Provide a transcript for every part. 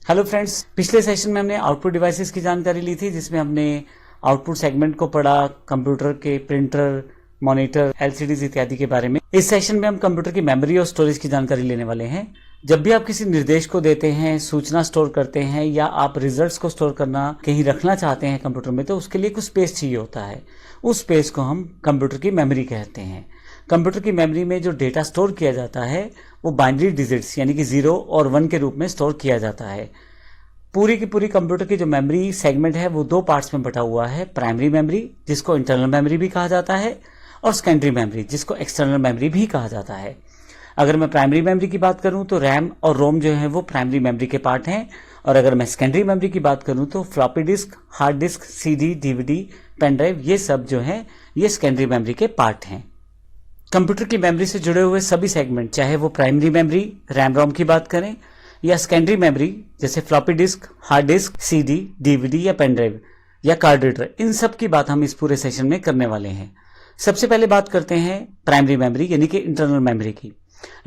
Hello friends, पिछले session में हमने आउटपुट डिवाइसेस की जानकारी ली थी, जिसमें हमने आउटपुट सेगमेंट को पढ़ा, कंप्यूटर के प्रिंटर, मॉनिटर, एलसीडीज इत्यादि के बारे में। इस सेशन में हम कंप्यूटर की मेमोरी और स्टोरेज की जानकारी लेने वाले हैं। जब भी आप किसी निर्देश को देते हैं, सूचना स्टोर करते हैं या आप रिजल्ट्स को स्टोर करना कहीं रखना चाहते हैं कंप्यूटर में, तो उसके लिए कुछ स्पेस चाहिए होता है। उस स्पेस को हम कंप्यूटर की मेमोरी कहते हैं। कंप्यूटर की मेमोरी में जो डेटा स्टोर किया जाता है वो बाइनरी डिजिट्स यानी कि 0 और 1 के रूप में स्टोर किया जाता है। पूरी की पूरी कंप्यूटर की जो मेमोरी सेगमेंट है वो 2 पार्ट्स में बटा हुआ है। प्राइमरी मेमोरी, जिसको इंटरनल मेमोरी भी कहा जाता है, और सेकेंडरी मेमोरी, जिसको एक्सटर्नल मेमोरी भी कहा जाता है। अगर मैं प्राइमरी मेमोरी की बात करूं तो रैम और रोम जो है वो प्राइमरी मेमोरी के पार्ट हैं, और अगर मैं सेकेंडरी मेमोरी की बात करूं तो floppy disk, hard disk, CD, DVD, pen drive, ये सब जो है ये सेकेंडरी मेमोरी के पार्ट हैं। कंप्यूटर की मेमोरी से जुड़े हुए सभी सेगमेंट, चाहे वो प्राइमरी मेमोरी रैम रोम की बात करें या सेकेंडरी मेमोरी जैसे floppy disk, hard disk, CD, DVD या पेन ड्राइव या कार्ड रीडर, इन सब की बात हम इस पूरे सेशन में करने वाले हैं। सबसे पहले बात करते हैं प्राइमरी मेमोरी यानी कि इंटरनल मेमोरी की।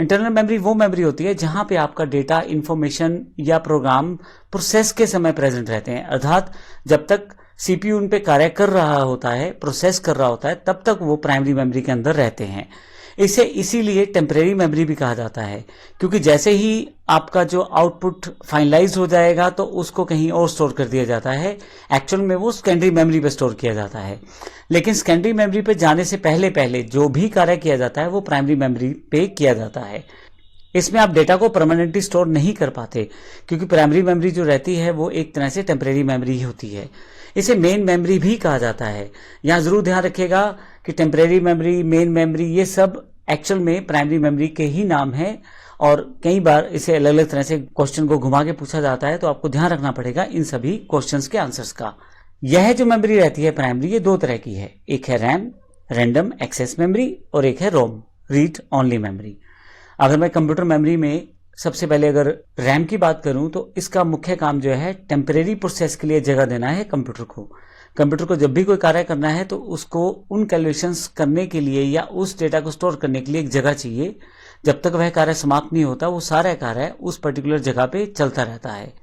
इंटरनल मेमोरी वो मेमोरी होती है जहां पे आपका डेटा, इंफॉर्मेशन या प्रोग्राम प्रोसेस के समय प्रेजेंट रहते हैं, अर्थात जब तक सीपीयू उन पे कार्य कर रहा होता है, प्रोसेस कर रहा होता है, तब तक वो प्राइमरी मेमोरी के अंदर रहते हैं। इसे इसीलिए टेम्परेरी मेमोरी भी कहा जाता है, क्योंकि जैसे ही आपका जो आउटपुट फाइनलाइज हो जाएगा तो उसको कहीं और स्टोर कर दिया जाता है। एक्चुअल में वो सेकेंडरी मेमोरी पे स्टोर किया जाता है, लेकिन सेकेंडरी मेमोरी पे जाने से पहले पहले जो भी कार्य किया जाता है वो प्राइमरी मेमोरी पे किया जाता है। इसमें आप डेटा को परमानेंटली स्टोर नहीं कर पाते, क्योंकि प्राइमरी मेमोरी जो रहती है वो एक तरह से टेम्परेरी मेमोरी ही होती है। इसे मेन मेमोरी भी कहा जाता है। यहाँ जरूर ध्यान रखिएगा कि टेम्परेरी मेमोरी, मेन मेमोरी, ये सब एक्चुअल में प्राइमरी मेमोरी के ही नाम है, और कई बार इसे अलग अलग तरह से क्वेश्चन को घुमा के पूछा जाता है, तो आपको ध्यान रखना पड़ेगा इन सभी क्वेश्चंस के आंसर्स का। यह जो मेमोरी रहती है प्राइमरी, ये 2 तरह की है। एक है रैम, रैंडम एक्सेस मेमोरी, और एक है रोम, रीड ओनली मेमोरी। अगर मैं कंप्यूटर मेमोरी में सबसे पहले अगर रैम की बात करूं तो इसका मुख्य काम जो है टेम्परेरी प्रोसेस के लिए जगह देना है कंप्यूटर को। कंप्यूटर को जब भी कोई कार्य करना है तो उसको उन कैलकुलेशंस करने के लिए या उस डेटा को स्टोर करने के लिए एक जगह चाहिए। जब तक वह कार्य समाप्त नहीं होता वो सारा कार्य उस पर्टिकुलर जगह पे चलता रहता है।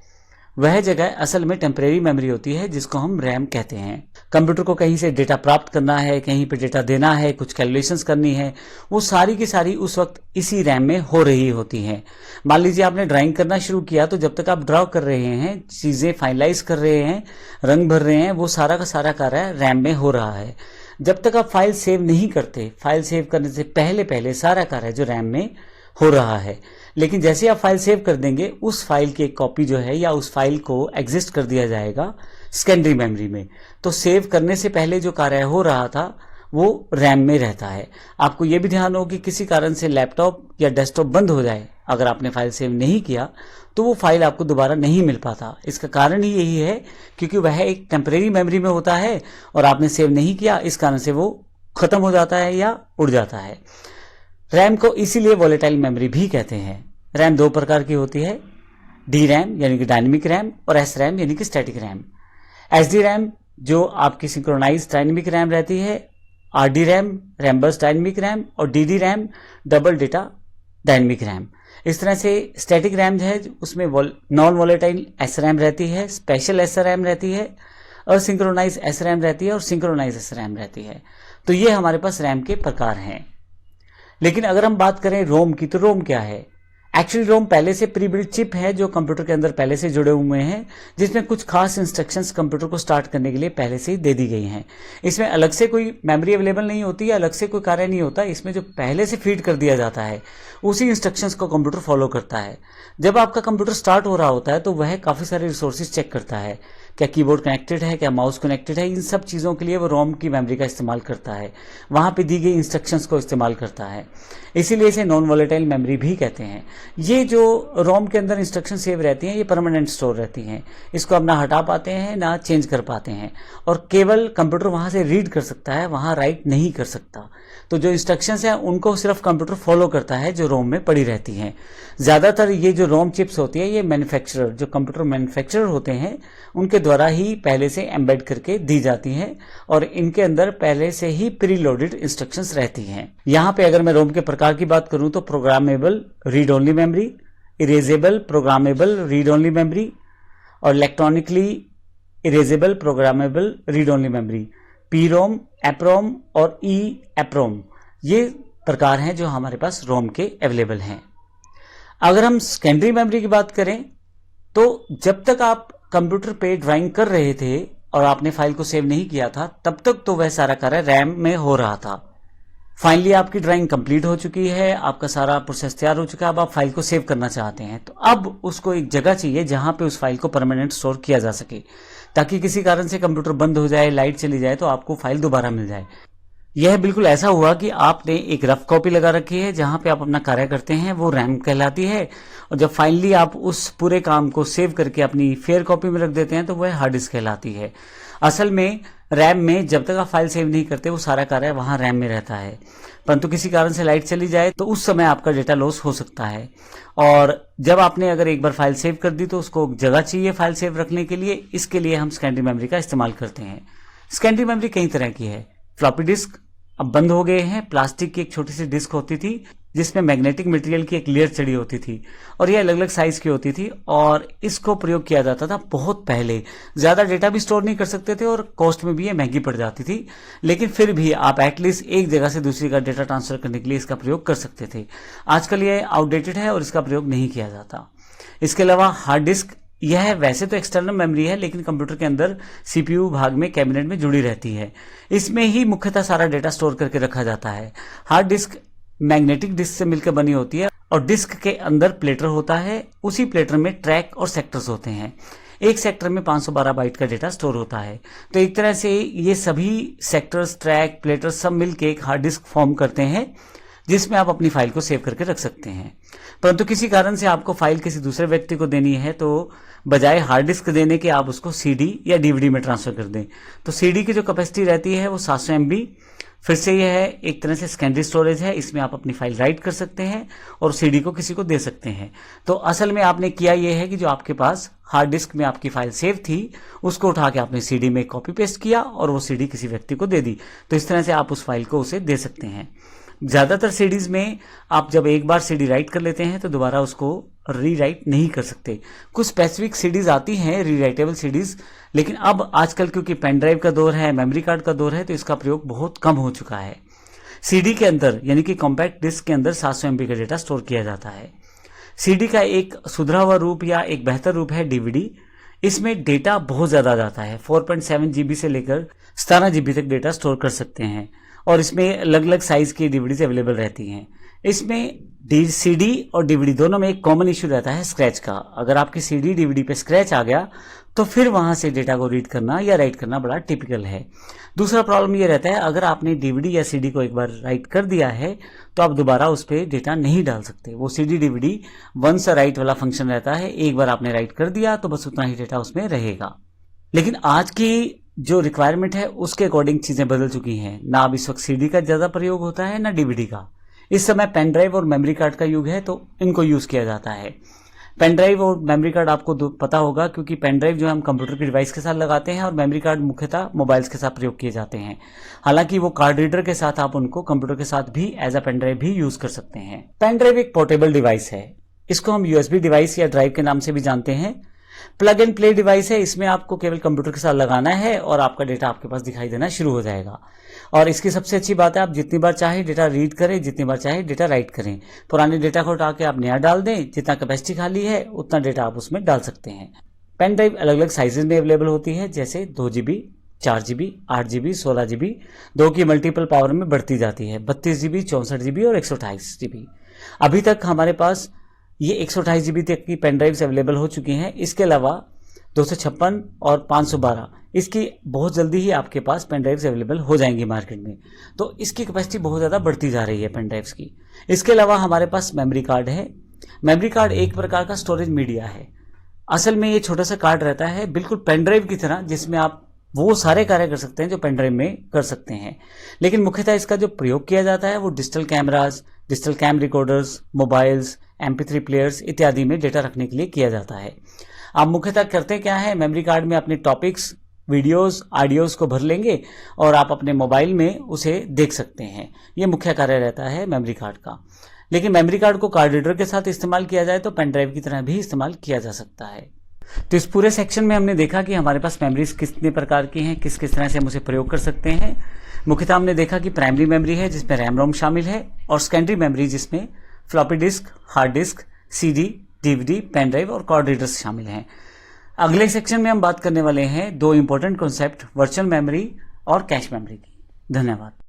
वह जगह असल में टेम्परेरी मेमोरी होती है, जिसको हम रैम कहते हैं। कंप्यूटर को कहीं से डेटा प्राप्त करना है, कहीं पे डेटा देना है, कुछ कैलकुलेशंस करनी है, वो सारी की सारी उस वक्त इसी रैम में हो रही होती हैं। मान लीजिए आपने ड्राइंग करना शुरू किया, तो जब तक आप ड्रॉ कर रहे हैं, चीजें फाइनलाइज कर रहे हैं, रंग भर रहे हैं, वो सारा का सारा कार्य रैम में हो रहा है। जब तक आप फाइल सेव नहीं करते, फाइल सेव करने से पहले पहले सारा कार्य जो रैम में हो रहा है। लेकिन जैसे आप फाइल सेव कर देंगे, उस फाइल की एक कॉपी जो है या उस फाइल को एग्जिस्ट कर दिया जाएगा सेकेंडरी मेमोरी में। तो सेव करने से पहले जो कार्य हो रहा था वो रैम में रहता है। आपको यह भी ध्यान हो कि किसी कारण से लैपटॉप या डेस्कटॉप बंद हो जाए, अगर आपने फाइल सेव नहीं किया तो वो फाइल आपको दोबारा नहीं मिल पाता। इसका कारण ही यही है क्योंकि वह एक टेम्परेरी मेमोरी में होता है और आपने सेव नहीं किया, इस कारण से वो खत्म हो जाता है या उड़ जाता है। रैम को इसीलिए वॉलेटाइल मेमोरी भी कहते हैं। रैम 2 प्रकार की होती है, डी रैम यानी कि डायनेमिक रैम और एस रैम यानी कि static RAM. S D RAM जो आपकी सिंक्रोनाइज डायनेमिक रैम रहती है, R D RAM Rambus dynamic RAM, और D D RAM double data dynamic RAM. इस तरह से स्टैटिक रैम जो है उसमें नॉन वॉलेटाइल एस रैम रहती है, स्पेशल एस रैम रहती है, और सिंक्रोनाइज एस रैम रहती है, और सिंक्रोनाइज एस रैम रहती है। तो ये हमारे पास रैम के प्रकार हैं। लेकिन अगर हम बात करें रोम की, तो रोम क्या है? एक्चुअली रोम पहले से प्री बिल्ट चिप है जो कंप्यूटर के अंदर पहले से जुड़े हुए हैं, जिसमें कुछ खास इंस्ट्रक्शंस कंप्यूटर को स्टार्ट करने के लिए पहले से ही दे दी गई हैं। इसमें अलग से कोई मेमोरी अवेलेबल नहीं होती है, अलग से कोई कार्य नहीं होता। इसमें जो पहले से फीड कर दिया जाता है उसी इंस्ट्रक्शंस को कंप्यूटर फॉलो करता है। जब आपका कंप्यूटर स्टार्ट हो रहा होता है तो वह काफी सारे रिसोर्सेज चेक करता है, क्या कीबोर्ड कनेक्टेड है, क्या माउस कनेक्टेड है। इन सब चीजों के लिए वो रोम की मेमोरी का इस्तेमाल करता है, वहां पे दी गई इंस्ट्रक्शंस को इस्तेमाल करता है। इसीलिए इसे नॉन वॉलेटाइल मेमोरी भी कहते हैं। ये जो रोम के अंदर इंस्ट्रक्शन सेव रहती हैं, ये परमानेंट स्टोर रहती हैं। इसको आप ना हटा पाते हैं ना चेंज कर पाते हैं, और केवल कंप्यूटर वहां से रीड कर सकता है, वहां राइट नहीं कर सकता। तो जो इंस्ट्रक्शंस हैं उनको सिर्फ कंप्यूटर फॉलो करता है, जो रोम में पड़ी रहती हैं। ज्यादातर ये जो रोम चिप्स होती है, ये मैन्युफैक्चरर, जो कंप्यूटर मैन्युफैक्चरर होते हैं, उनके द्वारा ही पहले से एम्बेड करके दी जाती हैं, और इनके अंदर पहले से ही प्री लोडेड इंस्ट्रक्शंस रहती हैं। यहाँ पे अगर मैं रोम के प्रकार की बात करूं तो programmable read only memory, erasable programmable read only memory, और electronically erasable programmable read only memory, P ROM, EPROM और ई-एप्रोम, ये प्रकार हैं जो हमारे पास रोम के अवेलेबल हैं। अगर हम सेकेंडरी मेमोरी की बात करें तो जब तक आप कंप्यूटर पे ड्राइंग कर रहे थे और आपने फाइल को सेव नहीं किया था, तब तक तो वह सारा कार्य रैम में हो रहा था। फाइनली आपकी ड्राइंग कंप्लीट हो चुकी है, आपका सारा प्रोसेस तैयार हो चुका है, अब आप फाइल को सेव करना चाहते हैं, तो अब उसको एक जगह चाहिए जहां पे उस फाइल को परमानेंट स्टोर किया जा सके, ताकि किसी कारण से कंप्यूटर बंद हो जाए, लाइट चली जाए तो आपको फाइल दोबारा मिल जाए। यह बिल्कुल ऐसा हुआ कि आपने एक रफ कॉपी लगा रखी है जहां पे आप अपना कार्य करते हैं, वो रैम कहलाती है, और जब फाइनली आप उस पूरे काम को सेव करके अपनी फेयर कॉपी में रख देते हैं तो वह हार्ड डिस्क कहलाती है। असल में रैम में जब तक आप फाइल सेव नहीं करते वो सारा कार्य वहां रैम में रहता है, परंतु किसी कारण से लाइट चली जाए तो उस समय आपका डेटा लॉस हो सकता है। और जब आपने अगर एक बार फाइल सेव कर दी तो उसको जगह चाहिए फाइल सेव रखने के लिए, इसके लिए हम सेकेंडरी मेमोरी का इस्तेमाल करते हैं। सेकेंडरी मेमोरी कई तरह की है। फ्लॉपी डिस्क अब बंद हो गए हैं। प्लास्टिक की एक छोटी सी डिस्क होती थी जिसमें मैग्नेटिक मटेरियल की एक लेयर चढ़ी होती थी और ये अलग अलग साइज की होती थी और इसको प्रयोग किया जाता था बहुत पहले। ज्यादा डेटा भी स्टोर नहीं कर सकते थे और कॉस्ट में भी ये महंगी पड़ जाती थी, लेकिन फिर भी आप एटलीस्ट एक जगह से दूसरी का डेटा ट्रांसफर करने के लिए इसका प्रयोग कर सकते थे। आजकल ये आउटडेटेड है और इसका प्रयोग नहीं किया जाता। इसके अलावा हार्ड डिस्क, यह वैसे तो एक्सटर्नल मेमोरी है लेकिन कंप्यूटर के अंदर सीपीयू भाग में कैबिनेट में जुड़ी रहती है। इसमें ही मुख्यतः सारा डेटा स्टोर करके रखा जाता है। हार्ड डिस्क मैग्नेटिक डिस्क से मिलकर बनी होती है और डिस्क के अंदर प्लेटर होता है। उसी प्लेटर में ट्रैक और सेक्टर्स होते हैं। एक सेक्टर में 512 बाइट का डेटा स्टोर होता है। तो एक तरह से ये सभी सेक्टर्स, ट्रैक, प्लेटर सब मिलकर एक हार्ड डिस्क फॉर्म करते हैं जिसमें आप अपनी फाइल को सेव करके रख सकते हैं। परंतु किसी कारण से आपको फाइल किसी दूसरे व्यक्ति को देनी है तो बजाय हार्ड डिस्क देने के आप उसको सीडी या डीवीडी में ट्रांसफर कर दें। तो सीडी की जो कैपेसिटी रहती है वो 700 MB। फिर से यह है एक तरह से सेकेंडरी स्टोरेज है, इसमें आप अपनी फाइल राइट कर सकते हैं और सीडी को किसी को दे सकते हैं। तो असल में आपने किया यह है कि जो आपके पास हार्ड डिस्क में आपकी फाइल सेव थी उसको उठा के आपने सीडी में कॉपी पेस्ट किया और वो सीडी किसी व्यक्ति को दे दी। तो इस तरह से आप उस फाइल को उसे दे सकते हैं। ज्यादातर सीडीज में आप जब एक बार सीडी राइट कर लेते हैं तो दोबारा उसको रीराइट नहीं कर सकते। कुछ स्पेसिफिक सीडीज आती हैं रीराइटेबल सीडीज, लेकिन अब आजकल क्योंकि पेन ड्राइव का दौर है, मेमोरी कार्ड का दौर है, तो इसका प्रयोग बहुत कम हो चुका है। सीडी के अंदर यानी कि कॉम्पैक्ट डिस्क के अंदर 700 MB का डेटा स्टोर किया जाता है। सीडी का एक सुधरा हुआ रूप या एक बेहतर रूप है डीवीडी। इसमें डेटा बहुत ज्यादा जाता है, 4.7 GB से लेकर 17 GB तक डेटा स्टोर कर सकते हैं और इसमें अलग अलग साइज की डीवीडीज अवेलेबल रहती हैं। इसमें सीडी और डीवीडी दोनों में एक कॉमन इश्यू रहता है स्क्रैच का। अगर आपकी सीडी डीवीडी पे स्क्रैच आ गया तो फिर वहां से डेटा को रीड करना या राइट करना बड़ा टिपिकल है। दूसरा प्रॉब्लम ये रहता है अगर आपने डीवीडी या सीडी को एक बार राइट कर दिया है तो आप दोबारा उस पर डेटा नहीं डाल सकते। वो सीडी डीवीडी वंस राइट वाला फंक्शन रहता है, एक बार आपने राइट कर दिया तो बस उतना ही डेटा उसमें रहेगा। लेकिन आज की जो रिक्वायरमेंट है उसके अकॉर्डिंग चीजें बदल चुकी हैं। ना अब इस वक्त सीडी का ज्यादा प्रयोग होता है ना डीवीडी का। इस समय पेन ड्राइव और मेमोरी कार्ड का युग है तो इनको यूज किया जाता है। पेन ड्राइव और मेमोरी कार्ड आपको पता होगा क्योंकि पेन ड्राइव जो हम कंप्यूटर के डिवाइस के साथ लगाते हैं और मेमोरी कार्ड मुख्यतः मोबाइल्स के साथ प्रयोग किए जाते हैं। हालांकि वो कार्ड रीडर के साथ आप उनको कंप्यूटर के साथ भी एज अ पेन ड्राइव भी यूज कर सकते हैं। पेन ड्राइव एक पोर्टेबल डिवाइस है। इसको हम यूएसबी डिवाइस या ड्राइव के नाम से भी जानते हैं। प्लग एंड प्ले डिवाइस है। इसमें आपको केवल कंप्यूटर के साथ लगाना है और आपका डेटा आपके पास दिखाई देना शुरू हो जाएगा। और इसकी सबसे अच्छी बात है आप जितनी बार चाहे डेटा रीड करें, जितनी बार चाहे डेटा राइट करें। पुराने डेटा को उठा के आप नया डाल दें, जितना कैपेसिटी खाली है उतना डेटा आप उसमें डाल सकते हैं। पेन ड्राइव अलग अलग साइजेज में अवेलेबल होती है, जैसे 2 GB, 4 GB, 8 GB, 16 GB। 2 की मल्टीपल पावर में बढ़ती जाती है, 32 GB, 64 GB और 128 GB। अभी तक हमारे पास ये 128 GB तक की पेन ड्राइव्स अवेलेबल हो चुकी हैं। इसके अलावा 256 और 512 इसकी बहुत जल्दी ही आपके पास पेन ड्राइव्स अवेलेबल हो जाएंगी मार्केट में। तो इसकी कैपेसिटी बहुत ज़्यादा बढ़ती जा रही है पेन ड्राइव्स की। इसके अलावा हमारे पास मेमोरी कार्ड है। मेमोरी कार्ड एक प्रकार का स्टोरेज मीडिया है। असल में ये छोटा सा कार्ड रहता है बिल्कुल पेन ड्राइव की तरह, जिसमें आप वो सारे कार्य कर सकते हैं जो पेन ड्राइव में कर सकते हैं। लेकिन मुख्यतः इसका जो प्रयोग किया जाता है वो digital cameras, digital camcorders, mobiles, MP3 players इत्यादि में डेटा रखने के लिए किया जाता है। आप मुख्यतः करते क्या है, मेमोरी कार्ड में अपने टॉपिक्स, वीडियोस, ऑडियोज को भर लेंगे और आप अपने मोबाइल में उसे देख सकते हैं। ये मुख्य कार्य रहता है मेमोरी कार्ड का। लेकिन मेमोरी कार्ड को कार्ड रीडर के साथ इस्तेमाल किया जाए तो पेन ड्राइव की तरह भी इस्तेमाल किया जा सकता है। तो इस पूरे सेक्शन में हमने देखा कि हमारे पास मेमोरीज कितने प्रकार की हैं, किस किस तरह से हम उसे प्रयोग कर सकते हैं। मुख्यतः हमने देखा कि प्राइमरी मेमोरी है जिसमें रैम रोम शामिल है, और सेकेंडरी मेमोरी जिसमें floppy disk, hard disk, CD, DVD, pen drive और कार्ड रीडर्स शामिल हैं। अगले सेक्शन में हम बात करने वाले हैं दो इंपॉर्टेंट कॉन्सेप्ट, वर्चुअल मेमोरी और कैश मेमोरी की। धन्यवाद।